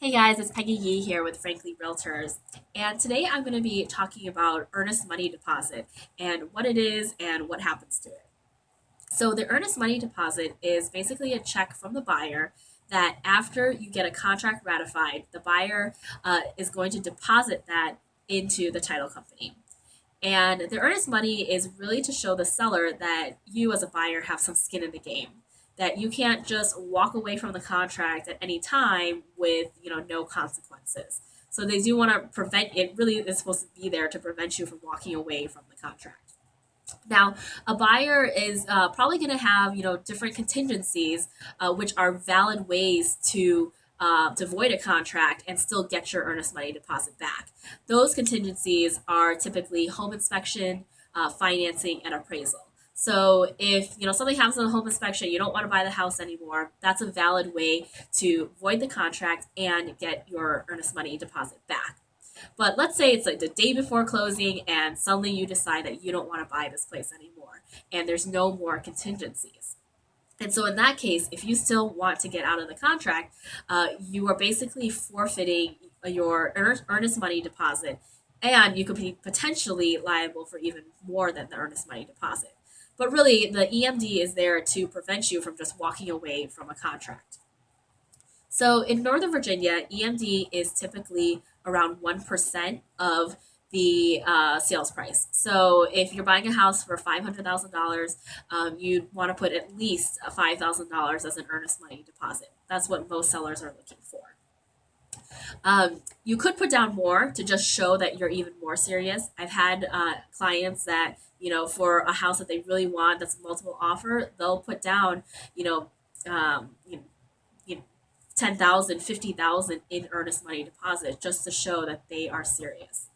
Hey guys, it's Peggy here with Frankie Realtors, and today I'm going to be talking about earnest money deposit and what it is and what happens to it. So, the earnest money deposit is basically a check from the buyer that after you get a contract ratified, the buyer is going to deposit that into the title company. And the earnest money is really to show the seller that you as a buyer have some skin in the game. That you can't just walk away from the contract at any time with, no consequences. So they do want to prevent it really is supposed to be there to prevent you from walking away from the contract. Now, a buyer is probably going to have different contingencies, which are valid ways to void a contract and still get your earnest money deposit back. Those contingencies are typically home inspection, financing, and appraisal. So if something happens in a home inspection, you don't want to buy the house anymore. That's a valid way to void the contract and get your earnest money deposit back. But let's say it's like the day before closing and suddenly you decide that you don't want to buy this place anymore and there's no more contingencies. And so, in that case, if you still want to get out of the contract, you are basically forfeiting your earnest money deposit, and you could be potentially liable for even more than the earnest money deposit. But really, the EMD is there to prevent you from just walking away from a contract. So in Northern Virginia, EMD is typically around 1% of the sales price. So if you're buying a house for $500,000, you'd want to put at least $5,000 as an earnest money deposit. That's what most sellers are looking for. You could put down more to just show that you're even more serious. I've had clients that, for a house that they really want that's multiple offer, they'll put down, you know, um, you, you 10,000, 50,000 in earnest money deposit just to show that they are serious.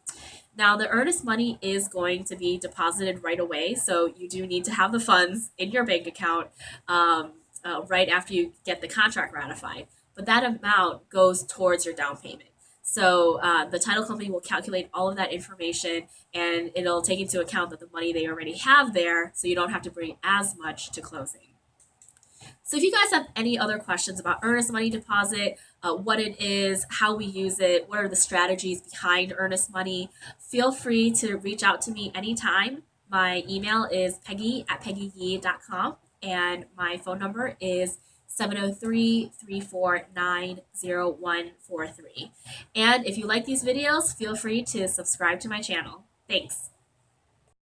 Now, the earnest money is going to be deposited right away, so you do need to have the funds in your bank account right after you get the contract ratified. But that amount goes towards your down payment. So the title company will calculate all of that information and it'll take into account that the money they already have there, so you don't have to bring as much to closing. So if you guys have any other questions about earnest money deposit, what it is, how we use it, what are the strategies behind earnest money, feel free to reach out to me anytime. My email is peggy@peggyye.com and my phone number is 703-349-0143. And if you like these videos, feel free to subscribe to my channel. Thanks.